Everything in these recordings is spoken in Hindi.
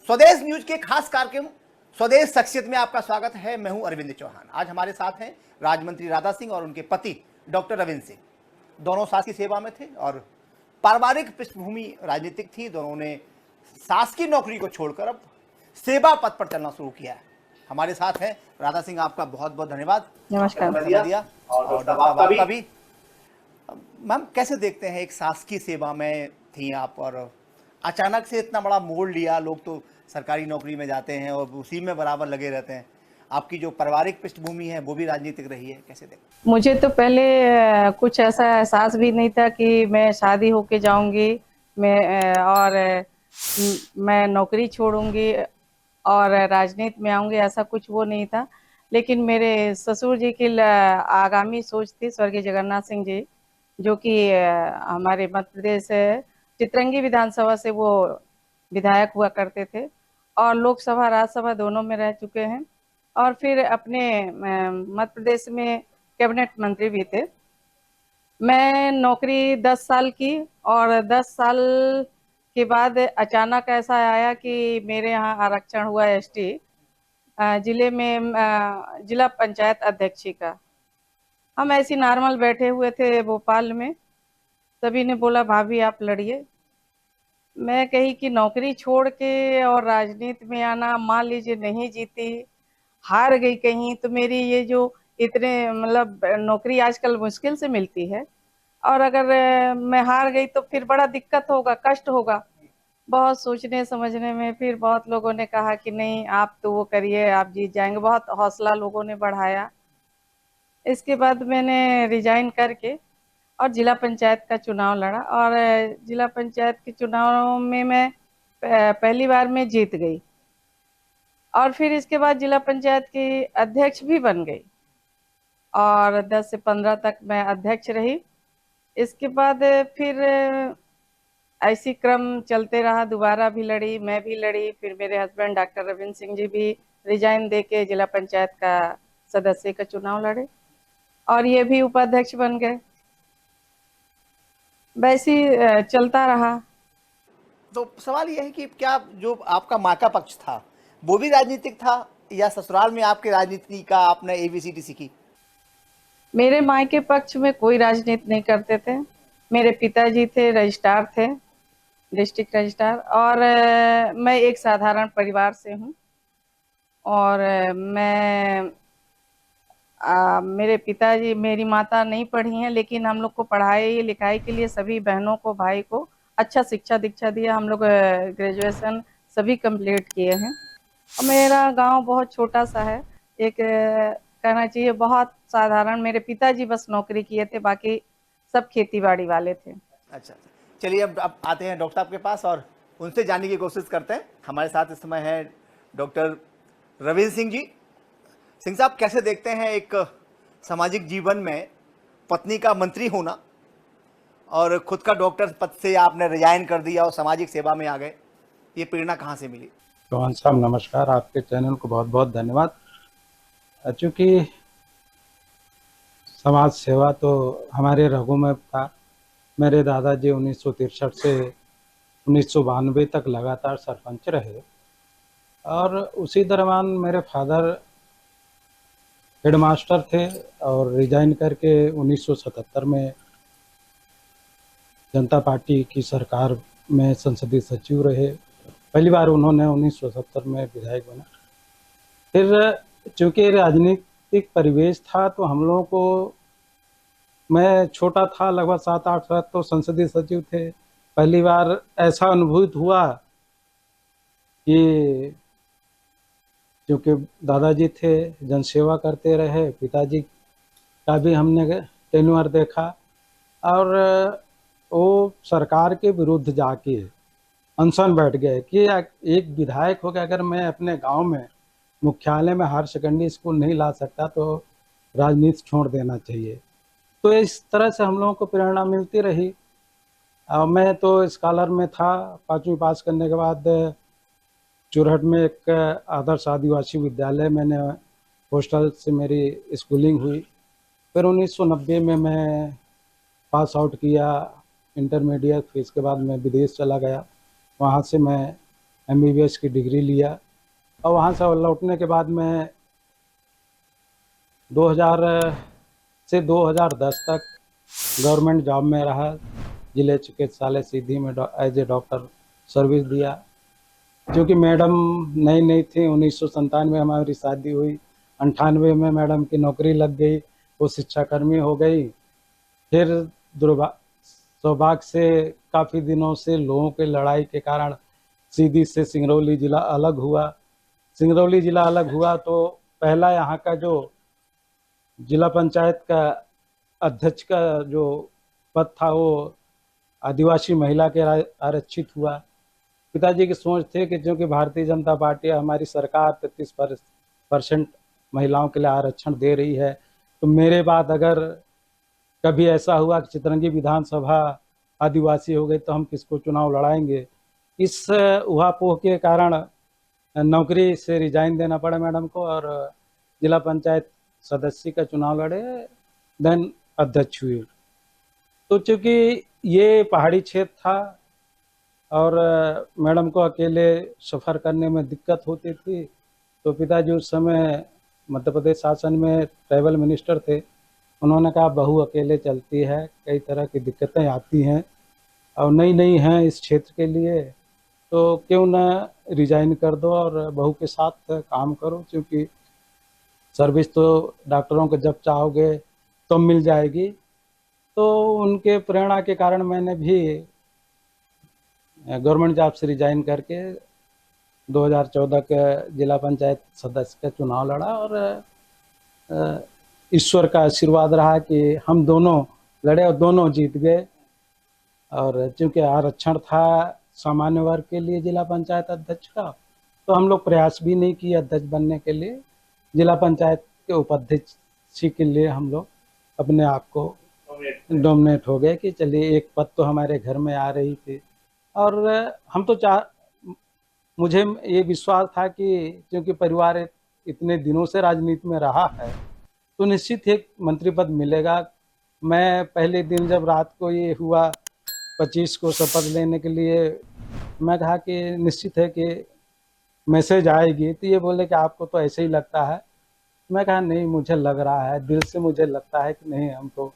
स्वदेश न्यूज के खास कार्यक्रम स्वदेश शख्सियत में आपका स्वागत है। मैं हूं अरविंद चौहान। आज हमारे साथ हैं राज्य मंत्री राधा सिंह और उनके पति डॉक्टर रविंद्र सिंह। दोनों शासकीय सेवा में थे और पारिवारिक पृष्ठभूमि राजनीतिक थी। दोनों ने शासकीय नौकरी को छोड़कर अब सेवा पथ पर चलना शुरू किया है। हमारे साथ हैं राधा सिंह, आपका बहुत बहुत धन्यवाद। नमस्कार। और डॉक्टर आपका भी। मैम, कैसे देखते हैं, एक शासकीय सेवा में थी आप और अचानक से इतना बड़ा मोड़ लिया। लोग तो सरकारी नौकरी में जाते हैं और उसी में बराबर लगे रहते हैं। आपकी जो पारिवारिक पृष्ठभूमि है वो भी राजनीतिक रही है, कैसे देखते? मुझे तो पहले कुछ ऐसा एहसास भी नहीं था कि मैं शादी होके जाऊंगी मैं नौकरी छोड़ूंगी और राजनीति में आऊंगी, ऐसा कुछ वो नहीं था। लेकिन मेरे ससुर जी की आगामी सोच थी, स्वर्गीय जगन्नाथ सिंह जी, जो कि हमारे मध्य प्रदेश चित्रंगी विधानसभा से वो विधायक हुआ करते थे और लोकसभा राज्यसभा दोनों में रह चुके हैं और फिर अपने मध्य प्रदेश में कैबिनेट मंत्री भी थे। मैं नौकरी 10 साल की और 10 साल के बाद अचानक ऐसा आया कि मेरे यहाँ आरक्षण हुआ एसटी जिले में जिला पंचायत अध्यक्षी का। हम ऐसी नॉर्मल बैठे हुए थे भोपाल में, सभी ने बोला भाभी आप लड़िए। मैं कही कि नौकरी छोड़ के और राजनीति में आना, मान लीजिए नहीं जीती, हार गई कहीं, तो मेरी ये जो इतने मतलब नौकरी आजकल मुश्किल से मिलती है और अगर मैं हार गई तो फिर बड़ा दिक्कत होगा, कष्ट होगा। बहुत सोचने समझने में फिर बहुत लोगों ने कहा कि नहीं आप तो वो करिए, आप जीत जाएंगे। बहुत हौसला लोगों ने बढ़ाया। इसके बाद मैंने रिजाइन करके और जिला पंचायत का चुनाव लड़ा और जिला पंचायत के चुनाव में मैं पहली बार में जीत गई और फिर इसके बाद जिला पंचायत की अध्यक्ष भी बन गई और 10 से 15 तक मैं अध्यक्ष रही। इसके बाद फिर ऐसी क्रम चलते रहा, दोबारा भी लड़ी, मैं भी लड़ी, फिर मेरे हस्बैंड डॉक्टर रविंद्र सिंह जी भी रिजाइन देके जिला पंचायत का सदस्य का चुनाव लड़े और ये भी उपाध्यक्ष बन गए। वैसे ही चलता रहा। तो सवाल यह है कि क्या जो आपका माँ का पक्ष था वो भी राजनीतिक था या ससुराल में आपके राजनीति का आपने एबीसीडी सीखी? मेरे मायके पक्ष में कोई राजनीति नहीं करते थे। मेरे पिताजी थे, रजिस्ट्रार थे, डिस्ट्रिक्ट रजिस्ट्रार, और मैं एक साधारण परिवार से हूँ और मेरे पिताजी, मेरी माता नहीं पढ़ी हैं लेकिन हम लोग को पढ़ाई लिखाई के लिए सभी बहनों को, भाई को अच्छा शिक्षा दीक्षा दिया। हम लोग ग्रेजुएशन सभी कंप्लीट किए हैं और मेरा गांव बहुत छोटा सा है, एक कहना चाहिए बहुत साधारण। मेरे पिताजी बस नौकरी किए थे, बाकी सब खेती बाड़ी वाले थे। अच्छा, चलिए अब आते हैं डॉक्टर साहब के पास और उनसे जानने की कोशिश करते हैं। हमारे साथ इस समय है डॉक्टर रविंद्र सिंह जी। सिंह साहब, कैसे देखते हैं एक सामाजिक जीवन में पत्नी का मंत्री होना और खुद का डॉक्टर पद से आपने रिजाइन कर दिया और सामाजिक सेवा में आ गए, ये प्रेरणा कहाँ से मिली? चौहान साहब नमस्कार, आपके चैनल को बहुत बहुत धन्यवाद। चूँकि समाज सेवा तो हमारे रगों में था। मेरे दादाजी 1963 से 1992 तक लगातार सरपंच रहे और उसी दरम्यान मेरे फादर हेडमास्टर थे और रिजाइन करके 1977 में जनता पार्टी की सरकार में संसदीय सचिव रहे। पहली बार उन्होंने 1970 में विधायक बना। फिर चूँकि राजनीतिक परिवेश था तो हम लोगों को, मैं छोटा था, लगभग 7-8 साल, तो संसदीय सचिव थे। पहली बार ऐसा अनुभूत हुआ कि क्योंकि दादाजी थे, जनसेवा करते रहे, पिताजी का भी हमने टेन्योर देखा और वो सरकार के विरुद्ध जाके अनशन बैठ गए कि एक विधायक हो गया, अगर मैं अपने गांव में मुख्यालय में हायर सेकेंडरी स्कूल नहीं ला सकता तो राजनीति छोड़ देना चाहिए। तो इस तरह से हम लोगों को प्रेरणा मिलती रही। मैं तो स्कॉलर में था। 5वीं पास करने के बाद चुरहट में एक आदर्श आदिवासी विद्यालय, मैंने हॉस्टल से मेरी स्कूलिंग हुई। फिर 1990 में मैं पास आउट किया इंटरमीडिएट, फिर इसके बाद मैं विदेश चला गया। वहाँ से मैं MBBS की डिग्री लिया और वहाँ से लौटने के बाद मैं 2000 से 2010 तक गवर्नमेंट जॉब में रहा। जिले चिकित्सालय सीधी में एज ए डॉक्टर सर्विस दिया। क्योंकि मैडम नई नई थी, 1997 में हमारी शादी हुई, 98 में मैडम की नौकरी लग गई, वो शिक्षाकर्मी हो गई। फिर सौभाग्य से काफ़ी दिनों से लोगों की लड़ाई के कारण सीधी से सिंगरौली जिला अलग हुआ। सिंगरौली जिला अलग हुआ तो पहला यहाँ का जो जिला पंचायत का अध्यक्ष का जो पद था वो आदिवासी महिला के आरक्षित हुआ। पिताजी की सोच थे कि क्योंकि भारतीय जनता पार्टी हमारी सरकार 33% महिलाओं के लिए आरक्षण दे रही है, तो मेरे बाद अगर कभी ऐसा हुआ कि चितरंगी विधानसभा आदिवासी हो गई तो हम किसको चुनाव लड़ाएंगे। इस उहापोह के कारण नौकरी से रिजाइन देना पड़ा मैडम को और जिला पंचायत सदस्य का चुनाव लड़े, देन अध्यक्ष हुए। तो चूंकि ये पहाड़ी क्षेत्र था और मैडम को अकेले सफ़र करने में दिक्कत होती थी, तो पिताजी उस समय मध्य प्रदेश शासन में ट्रैवल मिनिस्टर थे। उन्होंने कहा बहू अकेले चलती है, कई तरह की दिक्कतें आती हैं और नई नई हैं इस क्षेत्र के लिए, तो क्यों ना रिजाइन कर दो और बहू के साथ काम करो, क्योंकि सर्विस तो डॉक्टरों को जब चाहोगे तो मिल जाएगी। तो उनके प्रेरणा के कारण मैंने भी गवर्नमेंट जॉब से रिजाइन करके 2014 के जिला पंचायत सदस्य का चुनाव लड़ा और ईश्वर का आशीर्वाद रहा कि हम दोनों लड़े और दोनों जीत गए। और चूंकि आरक्षण था सामान्य वर्ग के लिए जिला पंचायत अध्यक्ष का, तो हम लोग प्रयास भी नहीं किए अध्यक्ष बनने के लिए। जिला पंचायत के उपाध्यक्ष के लिए हम लोग अपने आप को डोमिनेट हो गए कि चलिए एक पद तो हमारे घर में आ रही थी। और हम तो मुझे ये विश्वास था कि क्योंकि परिवार इतने दिनों से राजनीति में रहा है तो निश्चित एक मंत्री पद मिलेगा। मैं पहले दिन जब रात को ये हुआ 25 को शपथ लेने के लिए, मैं कहा कि निश्चित है कि मैसेज आएगी, तो ये बोले कि आपको तो ऐसे ही लगता है। मैं कहा नहीं, मुझे लग रहा है, दिल से मुझे लगता है कि नहीं, हमको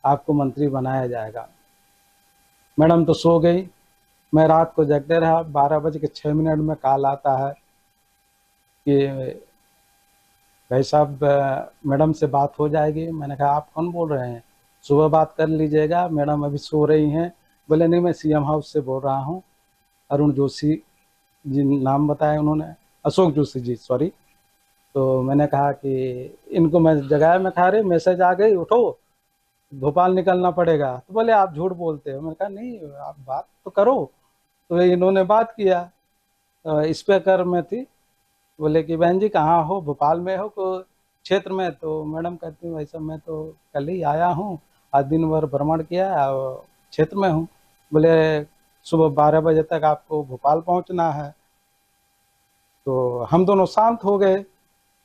आपको मंत्री बनाया जाएगा। मैडम तो सो गई, मैं रात को जगते रहा। 12:06 में कॉल आता है कि भाई साहब मैडम से बात हो जाएगी। मैंने कहा आप कौन बोल रहे हैं, सुबह बात कर लीजिएगा, मैडम अभी सो रही हैं। बोले नहीं, मैं CM हाउस से बोल रहा हूँ, अरुण जोशी जी नाम बताया उन्होंने, अशोक जोशी जी, सॉरी। तो मैंने कहा कि इनको मैं जगाया, मैं कहा अरे मैसेज आ गई, उठो भोपाल निकलना पड़ेगा। तो बोले आप झूठ बोलते हो। मैंने कहा नहीं, आप बात तो करो। तो इन्होंने बात किया, स्पीकर में थी। बोले कि बहन जी कहाँ हो, भोपाल में हो को क्षेत्र में? तो मैडम कहती भाई साहब मैं तो कल ही आया हूँ, आज दिन भर भ्रमण किया और क्षेत्र में हूँ। बोले सुबह 12 बजे तक आपको भोपाल पहुँचना है। तो हम दोनों शांत हो गए।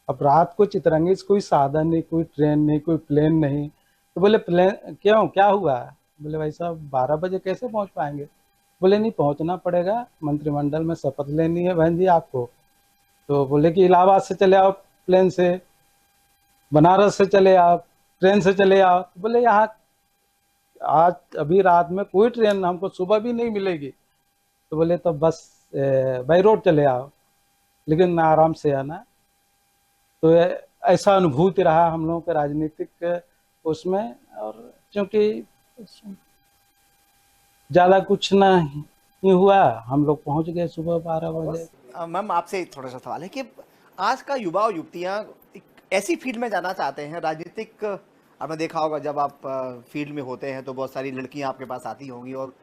अब रात को चितरंगी से कोई साधन नहीं, कोई ट्रेन नहीं, कोई प्लेन नहीं। तो बोले प्लेन क्यों, क्या हुआ? बोले भाई साहब 12 बजे कैसे पहुँच पाएंगे? बोले नहीं, पहुँचना पड़ेगा, मंत्रिमंडल में शपथ लेनी है बहन जी आपको। तो बोले कि इलाहाबाद से चले आओ प्लेन से, बनारस से चले आओ, ट्रेन से चले आओ। तो बोले यहाँ आज अभी रात में कोई ट्रेन हमको सुबह भी नहीं मिलेगी। तो बोले तो बस बाई रोड चले आओ, लेकिन आराम से आना। तो ऐसा अनुभूति रहा हम लोगों के राजनीतिक उसमें। और क्योंकि ज़्यादा कुछ ना ही हुआ, हम लोग पहुंच गए सुबह 12 बजे। मैम आपसे थोड़ा सा सवाल है कि आज का युवा और युवतियाँ एक ऐसी फील्ड में जाना चाहते हैं राजनीतिक, आपने देखा होगा जब आप फील्ड में होते हैं तो बहुत सारी लड़कियां आपके पास आती होंगी और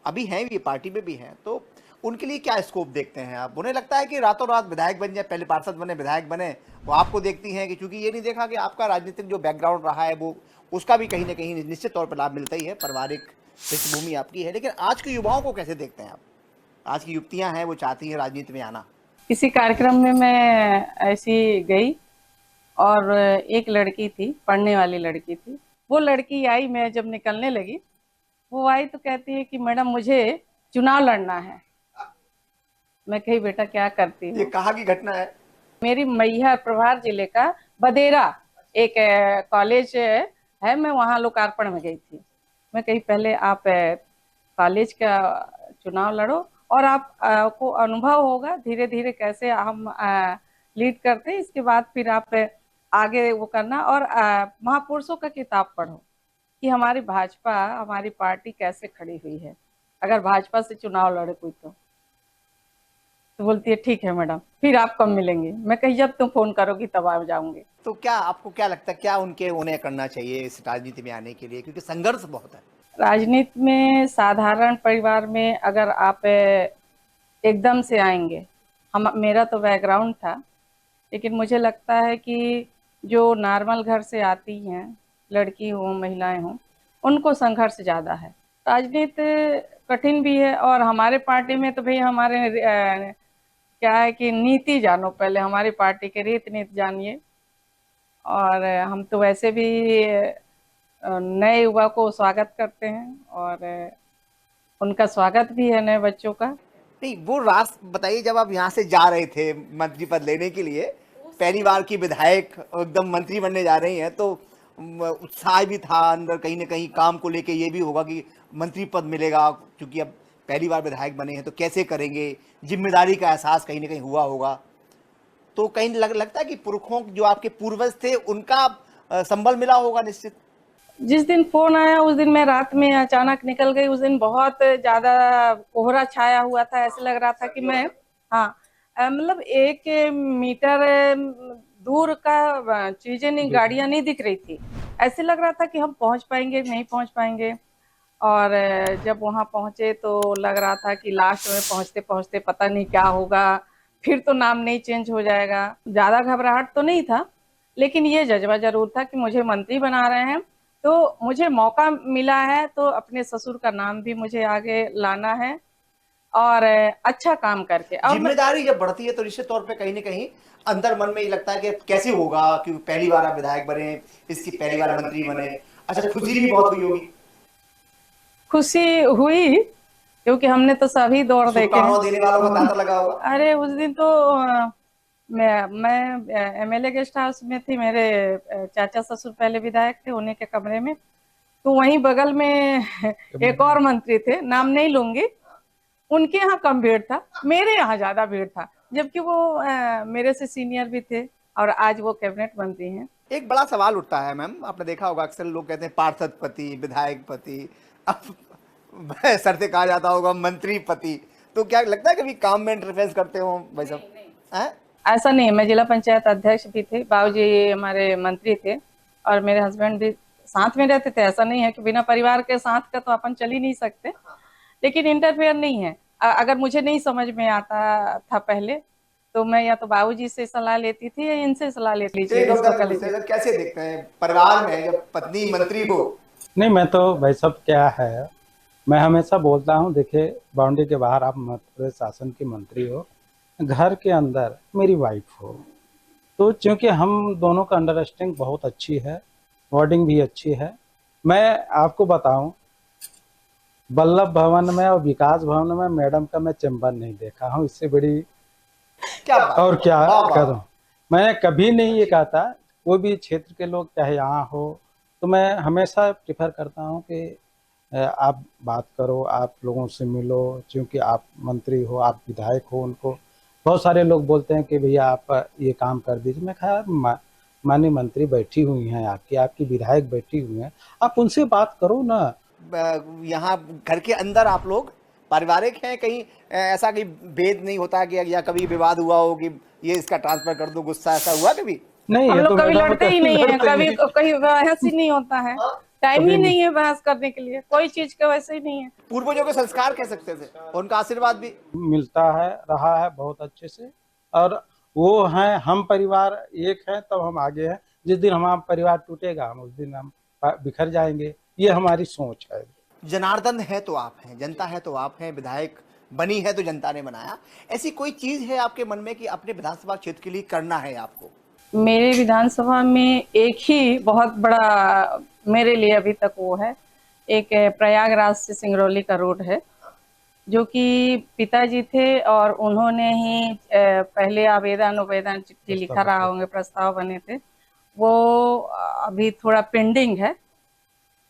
अभी हैं भी, पार्टी में भी हैं, तो उनके लिए क्या स्कोप देखते हैं आप? उन्हें लगता है कि रातों रात विधायक बन जाए, पहले पार्षद बने विधायक बने, वो आपको देखती हैं कि चूंकि ये नहीं देखा कि आपका राजनीतिक जो बैकग्राउंड रहा है वो उसका भी कहीं ना कहीं निश्चित तौर पर लाभ मिलता ही है, पारिवारिक पृष्ठभूमि आपकी है, लेकिन आज के युवाओं को कैसे देखते हैं आप? आज की युवतियां हैं वो चाहती हैं राजनीति में आना। किसी कार्यक्रम में मैं ऐसी गई और एक लड़की थी, पढ़ने वाली लड़की थी। वो लड़की आई, मैं जब निकलने लगी वो आई तो कहती है कि मैडम मुझे चुनाव लड़ना है। मैं कही बेटा क्या करती ये हूँ। कहाँ की घटना है? मेरी मैहर प्रभार जिले का बदेरा एक कॉलेज है, मैं वहाँ लोकार्पण में गई थी। मैं कही पहले आप कॉलेज का चुनाव लड़ो और आपको अनुभव होगा धीरे धीरे कैसे हम लीड करते हैं, इसके बाद फिर आप आगे वो करना और महापुरुषों का किताब पढ़ो कि हमारी भाजपा हमारी पार्टी कैसे खड़ी हुई है, अगर भाजपा से चुनाव लड़े कोई तो बोलती है ठीक है मैडम, फिर आप कब मिलेंगे? मैं कही जब तुम फोन करोगी तब आ जाऊंगी। तो क्या आपको क्या लगता है, क्या उन्हें करना चाहिए इस राजनीति में आने के लिए, क्योंकि संघर्ष बहुत है? राजनीति में साधारण परिवार में अगर आप एकदम से आएंगे, हम मेरा तो बैकग्राउंड था, लेकिन मुझे लगता है कि जो नॉर्मल घर से आती हैं, लड़की हो महिलाएं हों, उनको संघर्ष ज़्यादा है। राजनीति कठिन भी है और हमारे पार्टी में तो भाई हमारे क्या है कि नीति जानो, पहले हमारी पार्टी के रीति नीति जानिए। और हम तो वैसे भी नए युवा को स्वागत करते हैं और उनका स्वागत भी है नए बच्चों का। नहीं, वो रास्ता बताइए, जब आप यहाँ से जा रहे थे मंत्री पद लेने के लिए, पहली बार की विधायक एकदम मंत्री बनने जा रही हैं, तो उत्साह भी था अंदर, कहीं ना कहीं काम को लेके ये भी होगा कि मंत्री पद मिलेगा, क्योंकि अब पहली बार विधायक बने हैं तो कैसे करेंगे, जिम्मेदारी का एहसास कहीं ना कहीं हुआ होगा। तो कहीं लगता है कि पुरखों जो आपके पूर्वज थे उनका संबल मिला होगा निश्चित। जिस दिन फोन आया उस दिन मैं रात में अचानक निकल गई। उस दिन बहुत ज्यादा कोहरा छाया हुआ था, ऐसे लग रहा था कि मैं हाँ मतलब 1 मीटर दूर का चीजें नहीं, गाड़ियां नहीं दिख रही थी। ऐसे लग रहा था कि हम पहुंच पाएंगे नहीं पहुंच पाएंगे। और जब वहां पहुंचे तो लग रहा था कि लास्ट में पहुंचते पहुंचते पता नहीं क्या होगा, फिर तो नाम नहीं चेंज हो जाएगा। ज्यादा घबराहट तो नहीं था, लेकिन ये जज्बा जरूर था कि मुझे मंत्री बना रहे हैं तो मुझे मौका मिला है तो अपने ससुर का नाम भी मुझे आगे लाना है और अच्छा काम करके। और जिम्मेदारी जब बढ़ती है तो निश्चित तौर पे कहीं ना कहीं अंदर मन में ये लगता है कि कैसे होगा, क्योंकि पहली बार आप विधायक बने, इसकी पहली बार मंत्री बने। अच्छा, खुशी भी बहुत हुई होगी? खुशी हुई क्योंकि हमने तो सभी दौड़ देखे शुभकामनाएं हैं। देने वालों का तांता लगा होगा। अरे उस दिन तो मैं एमएलए गेस्ट हाउस में थी, मेरे चाचा ससुर पहले विधायक थे, उन्हीं के कमरे में। तो वहीं बगल में एक और मंत्री थे, नाम नहीं लूंगी, उनके यहाँ कम भीड़ था, मेरे यहाँ ज्यादा भीड़ था, जबकि वो मेरे से सीनियर भी थे और आज वो कैबिनेट मंत्री हैं। एक बड़ा सवाल उठता है मैम, आपने देखा होगा अक्सर लोग कहते हैं पार्षद पति, विधायक पति, अब सर से कहा जाता होगा मंत्री पति। तो क्या लगता है कभी काम में इंटरफेरेंस करते हो भाई साहब? हैं? ऐसा नहीं है, मैं जिला पंचायत अध्यक्ष भी थे, बाबूजी हमारे मंत्री थे और मेरे हस्बैंड भी साथ में रहते थे। ऐसा नहीं है कि बिना परिवार के साथ का तो अपन चल ही नहीं सकते, लेकिन इंटरफेयर नहीं है। अगर मुझे नहीं समझ में आता था पहले तो मैं या तो बाबूजी से सलाह लेती थी या इनसे सलाह लेती थी। चलिए डॉक्टर सर, कैसे देखते हैं परिवार में जब पत्नी मंत्री हो? नहीं, मैं तो भाई साहब क्या है, मैं हमेशा बोलता हूँ, देखिए बाउंड्री के बाहर आप मध्य प्रदेश शासन की मंत्री हो, घर के अंदर मेरी वाइफ हो, तो चूंकि हम दोनों का अंडरस्टैंडिंग बहुत अच्छी है, वर्डिंग भी अच्छी है। मैं आपको बताऊं, वल्लभ भवन में और विकास भवन में मैडम का मैं चैम्बर नहीं देखा हूँ, इससे बड़ी क्या बात, और क्या वाह वाह। करूं। मैं कभी नहीं ये कहता, कोई भी क्षेत्र के लोग चाहे यहाँ हो, तो मैं हमेशा प्रेफर करता हूँ कि आप बात करो, आप लोगों से मिलो, क्योंकि आप मंत्री हो, आप विधायक हो। उनको बहुत सारे लोग बोलते हैं कि भैया आप ये काम कर दीजिए। मैं कहा माननीय मंत्री बैठी हुई हैं, आपकी विधायक बैठी हुई हैं, आप उनसे बात करो ना। यहाँ घर के अंदर आप लोग पारिवारिक हैं, कहीं ऐसा कहीं भेद नहीं होता कि या कभी विवाद हुआ हो कि ये इसका ट्रांसफर कर दो, गुस्सा ऐसा हुआ कभी? नहीं, हम ये लोग तो कभी मैडम लड़ते ही नहीं है, कभी कहीं बहस ही नहीं होता है, टाइम कभी ही नहीं। नहीं है बहस करने के लिए, कोई चीज का वैसे ही नहीं है। पूर्वजों के संस्कार कह सकते थे, उनका आशीर्वाद भी मिलता है, रहा है बहुत अच्छे से। और वो हैं, हम परिवार एक है तब हम आगे हैं। जिस दिन हमारा परिवार टूटेगा हम उस दिन हम बिखर जाएंगे, ये हमारी सोच है। जनार्दन है तो आप हैं, जनता है तो आप हैं, विधायक बनी है तो जनता ने बनाया। ऐसी कोई चीज है आपके मन में कि अपने विधानसभा क्षेत्र के लिए करना है आपको? मेरे विधानसभा में एक ही बहुत बड़ा मेरे लिए अभी तक वो है, एक प्रयागराज से सिंगरौली का रोड है, जो कि पिताजी थे और उन्होंने ही पहले आवेदन चिट्ठी लिखा रहा होंगे, प्रस्ताव बने थे, वो अभी थोड़ा पेंडिंग है।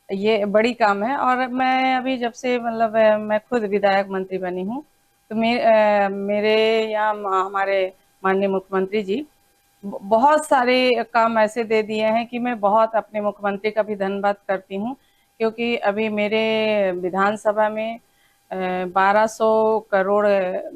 ये बड़ी काम है। और मैं अभी जब से मतलब मैं खुद विधायक मंत्री बनी हूँ, तो मेरे यहाँ हमारे माननीय मुख्यमंत्री जी बहुत सारे काम ऐसे दे दिए हैं कि मैं बहुत अपने मुख्यमंत्री का भी धन्यवाद करती हूँ, क्योंकि अभी मेरे विधानसभा में 1200 करोड़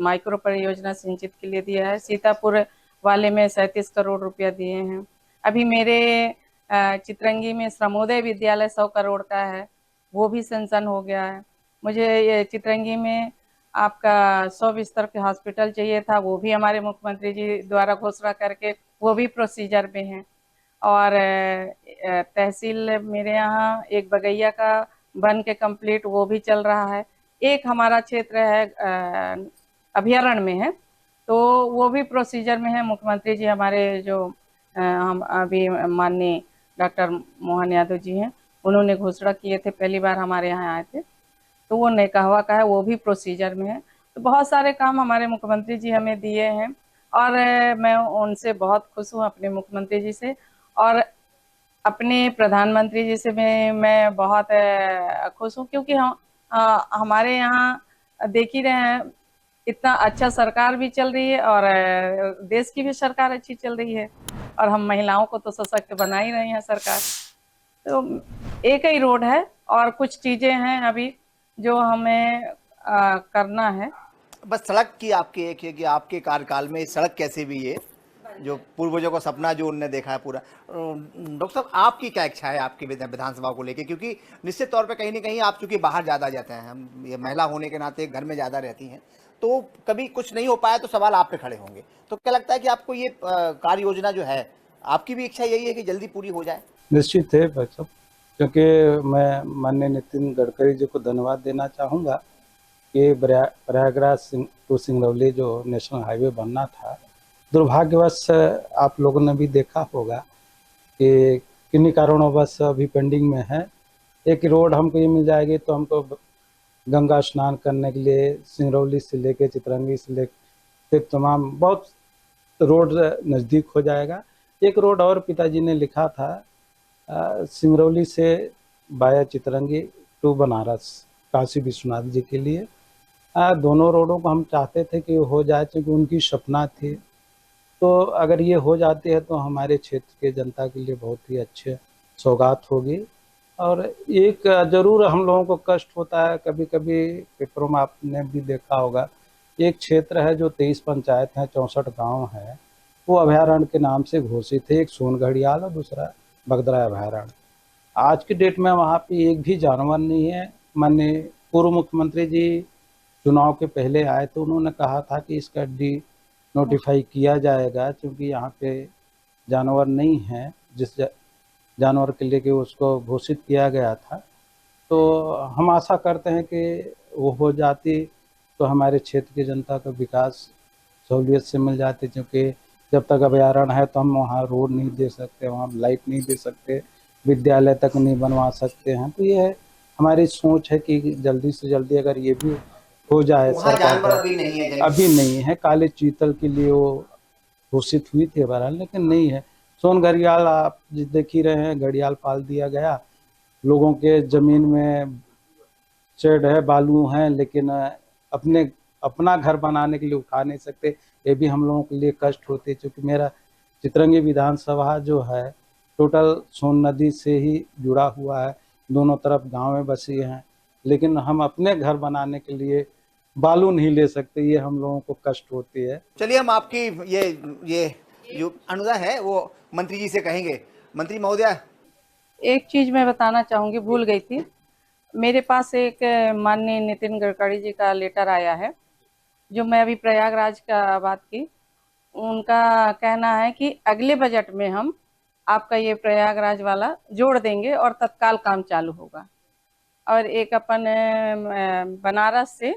माइक्रो परियोजना सिंचित के लिए दिया है। सीतापुर वाले में 37 करोड़ रुपया दिए हैं। अभी मेरे चितरंगी में श्रमोदय विद्यालय 100 करोड़ का है, वो भी सैंक्शन हो गया है। मुझे ये चितरंगी में आपका 100 बिस्तर के हॉस्पिटल चाहिए था, वो भी हमारे मुख्यमंत्री जी द्वारा घोषणा करके वो भी प्रोसीजर में है। और तहसील मेरे यहाँ एक बगैया का बन के कंप्लीट, वो भी चल रहा है। एक हमारा क्षेत्र है अभयारण्य में है, तो वो भी प्रोसीजर में है। मुख्यमंत्री जी हमारे जो हम अभी माननीय डॉक्टर मोहन यादव जी हैं, उन्होंने घोषणा किए थे, पहली बार हमारे यहाँ आए थे, तो वो नेकहवा का है, वो भी प्रोसीजर में है। तो बहुत सारे काम हमारे मुख्यमंत्री जी हमें दिए हैं और मैं उनसे बहुत खुश हूँ, अपने मुख्यमंत्री जी से। और अपने प्रधानमंत्री जी से मैं बहुत खुश हूँ, क्योंकि हमारे यहाँ देख ही रहे हैं, इतना अच्छा सरकार भी चल रही है और देश की भी सरकार अच्छी चल रही है, और हम महिलाओं को तो सशक्त बना ही रही है सरकार। तो एक ही रोड है और कुछ चीजें हैं अभी जो हमें करना है। बस सड़क की आपकी एक है कि आपके कार्यकाल में सड़क कैसे भी ये जो पूर्वजों का सपना जो उनने देखा है पूरा। डॉक्टर साहब, आपकी क्या इच्छा है आपकी विधानसभा को लेके, क्योंकि निश्चित तौर पे कहीं ना कहीं आप चूंकि बाहर ज़्यादा जाते हैं, हम ये महिला होने के नाते घर में ज़्यादा रहती हैं, तो कभी कुछ नहीं हो पाया तो सवाल आप पे खड़े होंगे। तो क्या लगता है कि आपको ये कार्य योजना जो है, आपकी भी इच्छा यही है कि जल्दी पूरी हो जाए? निश्चित है भाई साहब, क्योंकि मैं माननीय नितिन गडकरी जी को धन्यवाद देना चाहूँगा कि प्रयागराज टू सिंगरौली जो नेशनल हाईवे बनना था, दुर्भाग्यवश आप लोगों ने भी देखा होगा कि किन्हीं कारणोंवश अभी पेंडिंग में है। एक रोड हमको ये मिल जाएगी तो हमको गंगा स्नान करने के लिए सिंगरौली से लेके चितरंगी से लेके तमाम बहुत रोड नज़दीक हो जाएगा। एक रोड और पिताजी ने लिखा था सिंगरौली से बाया चितरंगी टू बनारस काशी विश्वनाथ जी के लिए। दोनों रोडों को हम चाहते थे कि हो जाए, क्योंकि उनकी सपना थी। तो अगर ये हो जाती है तो हमारे क्षेत्र के जनता के लिए बहुत ही अच्छे सौगात होगी। और एक ज़रूर हम लोगों को कष्ट होता है, कभी कभी पेपरों में आपने भी देखा होगा, एक क्षेत्र है जो 23 पंचायत हैं, 64 गांव हैं, वो अभयारण्य के नाम से घोषित है। एक सोनघड़ियाल और दूसरा बगदरा अभयारण्य। आज की डेट में वहाँ पे एक भी जानवर नहीं है। माननीय पूर्व मुख्यमंत्री जी चुनाव के पहले आए तो उन्होंने कहा था कि इसका नोटिफाई किया जाएगा, क्योंकि यहाँ पे जानवर नहीं है जिस जानवर के लिए कि उसको घोषित किया गया था। तो हम आशा करते हैं कि वो हो जाती तो हमारे क्षेत्र की जनता का विकास सहूलियत से मिल जाती, क्योंकि जब तक अभयारण्य है तो हम वहाँ रोड नहीं दे सकते, वहाँ लाइट नहीं दे सकते, विद्यालय तक नहीं बनवा सकते हैं। तो ये हमारी सोच है कि जल्दी से जल्दी अगर ये भी हो जाए। वहाँ सरकार जानवर का अभी नहीं है अभी नहीं है, काले चीतल के लिए वो घोषित हुई थी बहरहाल, लेकिन नहीं है। सोन घड़ियाल आप देख ही रहे हैं, घड़ियाल पाल दिया गया, लोगों के जमीन में शेड है, बालू हैं, लेकिन अपना घर बनाने के लिए उठा नहीं सकते। ये भी हम लोगों के लिए कष्ट होती है, क्योंकि मेरा चितरंगी विधानसभा जो है टोटल सोन नदी से ही जुड़ा हुआ है, दोनों तरफ गांवें बसी हैं, लेकिन हम अपने घर बनाने के लिए बालू नहीं ले सकते। ये हम लोगों को कष्ट होती है। चलिए, हम आपकी ये जो अनुदा है वो मंत्री जी से कहेंगे। मंत्री महोदया, एक चीज मैं बताना चाहूंगी, भूल गई थी। मेरे पास एक माननीय नितिन गडकरी जी का लेटर आया है, जो मैं अभी प्रयागराज का बात की। उनका कहना है कि अगले बजट में हम आपका ये प्रयागराज वाला जोड़ देंगे और तत्काल काम चालू होगा। और एक अपन बनारस से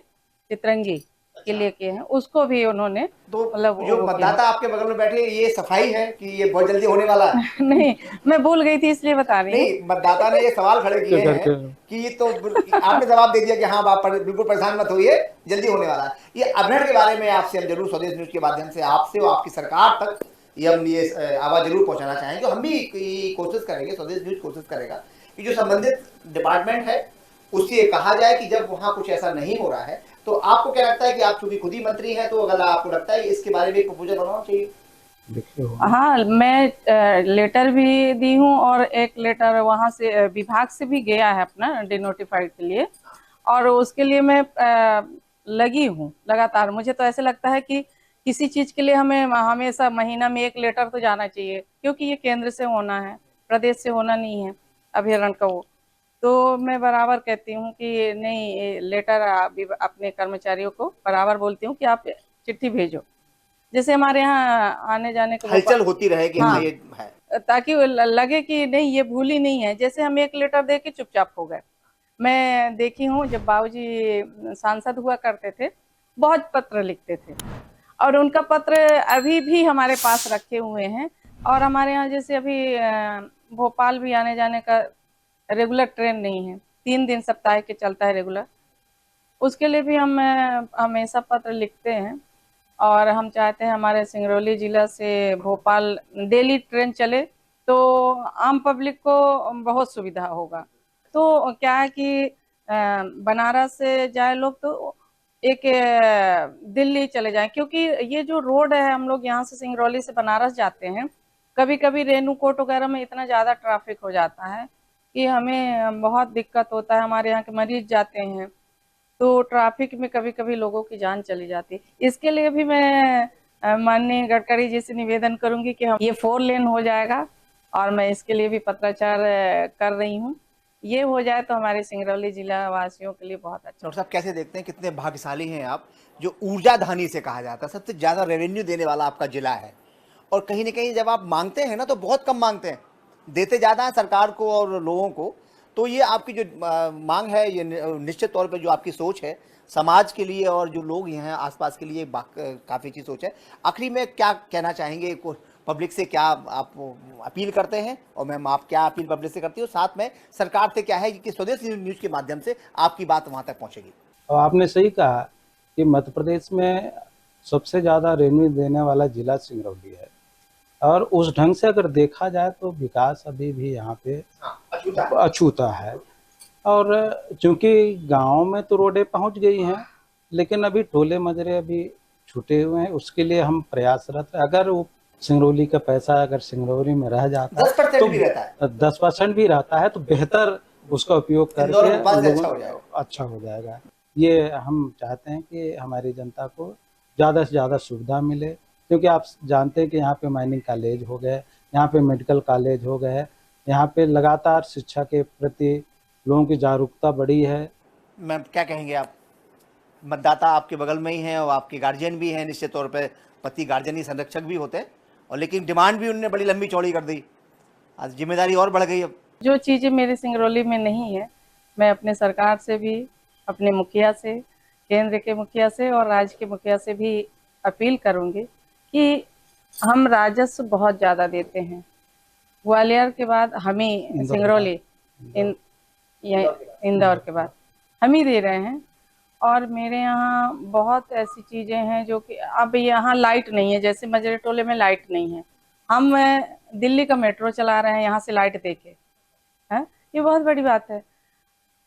चितरंगी के लिए किए हैं, उसको भी उन्होंने तो मतलब जो वो किया। मतदाता आपके बगल में बैठे, ये सफाई है कि ये बहुत जल्दी होने वाला है? नहीं, मैं भूल गई थी इसलिए बता रही हूँ। नहीं, मतदाता ने ये सवाल खड़े किए हैं करके कि ये तो आपने जवाब दे दिया कि हाँ आप बिल्कुल परेशान मत होइए, जल्दी होने वाला है। ये अपहरण के बारे में आपसे हम जरूर स्वदेश न्यूज के माध्यम से आपसे और आपकी सरकार तक ये आवाज जरूर पहुंचाना चाहेंगे। हम भी कोशिश करेंगे, स्वदेश न्यूज कोशिश करेगा कि जो संबंधित डिपार्टमेंट है उससे ये कहा जाए कि जब वहाँ कुछ ऐसा नहीं हो रहा है तो आपको क्या लगता है कि आप चूंकि खुद ही मंत्री हैं, तो अगर आपको लगता है इसके बारे में एक प्रपोजल बनाना चाहिए? देखिए हाँ, मैं लेटर भी दी हूँ और एक लेटर वहाँ से विभाग से भी गया है अपना डिनोटिफाइड के लिए, और उसके लिए मैं लगी हूँ लगातार। मुझे तो ऐसे लगता है कि किसी चीज के लिए हमें हमेशा महीना में एक लेटर तो जाना चाहिए, क्योंकि ये केंद्र से होना है, प्रदेश से होना नहीं है अभिहरण का। वो तो मैं बराबर कहती हूँ कि नहीं, लेटर अपने कर्मचारियों को बराबर बोलती हूँ कि आप चिट्ठी भेजो, जैसे हमारे यहाँ आने जाने का हलचल होती रहे कि हाँ हाँ, ये है। ताकि वो लगे कि नहीं ये भूल ही नहीं है। जैसे हम एक लेटर दे के चुपचाप हो गए। मैं देखी हूँ जब बाबूजी सांसद हुआ करते थे, बहुत पत्र लिखते थे, और उनका पत्र अभी भी हमारे पास रखे हुए हैं। और हमारे यहाँ जैसे अभी भोपाल भी आने जाने का रेगुलर ट्रेन नहीं है, 3 दिन सप्ताह के चलता है रेगुलर, उसके लिए भी हम हमेशा पत्र लिखते हैं। और हम चाहते हैं हमारे सिंगरौली जिला से भोपाल डेली ट्रेन चले, तो आम पब्लिक को बहुत सुविधा होगा। तो क्या है कि बनारस से जाए लोग तो एक दिल्ली चले जाएं, क्योंकि ये जो रोड है, हम लोग यहाँ से सिंगरौली से बनारस जाते हैं, कभी कभी रेणुकूट वगैरह में इतना ज़्यादा ट्रैफिक हो जाता है कि हमें बहुत दिक्कत होता है। हमारे यहाँ के मरीज जाते हैं तो ट्रैफिक में कभी कभी लोगों की जान चली जाती है। इसके लिए भी मैं माननीय गडकरी जी से निवेदन करूंगी कि हम ये 4 लेन हो जाएगा, और मैं इसके लिए भी पत्राचार कर रही हूँ। ये हो जाए तो हमारे सिंगरौली जिला वासियों के लिए बहुत अच्छा। डॉक्टर साहब कैसे देखते हैं, कितने भाग्यशाली हैं आप, जो ऊर्जा धानी से कहा जाता है सबसे ज्यादा रेवेन्यू देने वाला आपका जिला है, और कहीं ना कहीं जब आप मांगते हैं ना तो बहुत कम मांगते हैं, देते ज़्यादा है सरकार को और लोगों को। तो ये आपकी जो मांग है, ये निश्चित तौर पर जो आपकी सोच है समाज के लिए और जो लोग यहाँ हैं आसपास के लिए काफ़ी अच्छी सोच है। आखिरी में क्या कहना चाहेंगे, पब्लिक से क्या आप अपील करते हैं, और मैम आप क्या अपील पब्लिक से करती हो, साथ में सरकार से क्या है कि स्वदेश न्यूज के माध्यम से आपकी बात वहाँ तक पहुँचेगी? और आपने सही कहा कि मध्य प्रदेश में सबसे ज़्यादा रेवेन्यू देने वाला जिला सिंगरौली है, और उस ढंग से अगर देखा जाए तो विकास अभी भी यहाँ पे अछूता है। और चूंकि गांव में तो रोडें पहुंच गई हैं, लेकिन अभी टोले मजरे अभी छूटे हुए हैं, उसके लिए हम प्रयासरत हैं। अगर वो सिंगरौली का पैसा अगर सिंगरौली में रह जाता है 10% भी रहता है, 10% भी रहता है तो बेहतर उसका उपयोग करके अच्छा हो जाएगा। ये हम चाहते हैं कि हमारी जनता को ज़्यादा से ज़्यादा सुविधा मिले, क्योंकि आप जानते हैं कि यहाँ पे माइनिंग कॉलेज हो गए, यहाँ पे मेडिकल कॉलेज हो गए, यहाँ पे लगातार शिक्षा के प्रति लोगों की जागरूकता बढ़ी है। मैम क्या कहेंगे आप? मतदाता आपके बगल में ही हैं और आपके गार्जियन भी हैं, निश्चित तौर पे पति गार्जियन ही संरक्षक भी होते हैं, और लेकिन डिमांड भी उनने बड़ी लंबी चौड़ी कर दी, आज जिम्मेदारी और बढ़ गई। अब जो चीज़ें मेरे सिंगरौली में नहीं है, मैं अपने सरकार से भी, अपने मुखिया से, केंद्र के मुखिया से और राज्य के मुखिया से भी अपील करूंगी कि हम राजस्व बहुत ज़्यादा देते हैं। ग्वालियर के बाद हम ही, सिंगरौली इंदौर के बाद हम ही दे रहे हैं। और मेरे यहाँ बहुत ऐसी चीज़ें हैं जो कि अब यहाँ लाइट नहीं है, जैसे मजरे टोले में लाइट नहीं है, हम दिल्ली का मेट्रो चला रहे हैं यहाँ से लाइट देके, है ये बहुत बड़ी बात है।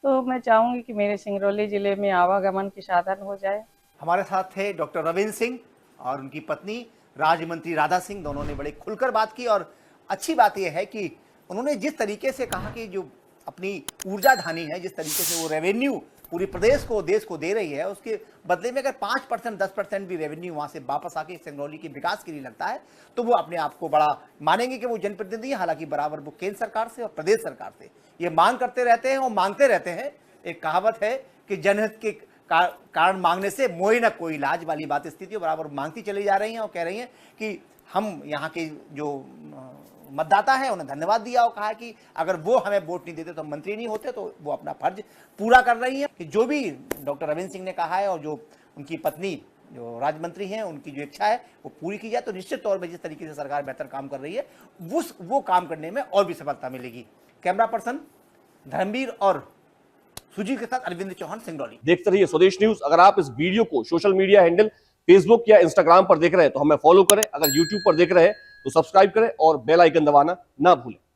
तो मैं चाहूँगी कि मेरे सिंगरौली जिले में आवागमन के साधन हो जाए। हमारे साथ थे डॉक्टर रविंद्र सिंह और उनकी पत्नी राज्य मंत्री राधा सिंह, दोनों ने बड़े खुलकर बात की, और अच्छी बात यह है कि उन्होंने जिस तरीके से कहा कि जो अपनी ऊर्जा धानी है, जिस तरीके से वो रेवेन्यू पूरी प्रदेश को, देश को दे रही है, उसके बदले में अगर 5% 10% भी रेवेन्यू वहाँ से वापस आके सिंगरौली के विकास के लिए लगता है तो वो अपने आप को बड़ा मानेंगे कि वो जनप्रतिनिधि, हालांकि बराबर वो केंद्र सरकार से और प्रदेश सरकार से ये मांग करते रहते हैं और मांगते रहते हैं। एक कहावत है कि जनहित के कारण मांगने से मोई न कोई लाज वाली बात स्थिति बराबर मांगती चली जा रही हैं, और कह रही हैं कि हम यहाँ के जो मतदाता है उन्हें धन्यवाद दिया और कहा कि अगर वो हमें वोट नहीं देते तो मंत्री नहीं होते, तो वो अपना फर्ज पूरा कर रही है। कि जो भी डॉक्टर रविंद्र सिंह ने कहा है और जो उनकी पत्नी जो राज्य हैं उनकी जो इच्छा है वो पूरी की जाए तो निश्चित तौर पर जिस तरीके से सरकार बेहतर काम कर रही है वो काम करने में और भी सफलता मिलेगी। कैमरा पर्सन धर्मवीर और सुजीत के साथ अरविंद चौहान, सिंगरौली। देखते रहिए स्वदेश न्यूज। अगर आप इस वीडियो को सोशल मीडिया हैंडल फेसबुक या इंस्टाग्राम पर देख रहे हैं तो हमें फॉलो करें, अगर यूट्यूब पर देख रहे हैं तो सब्सक्राइब करें और बेल आइकन दबाना ना भूलें।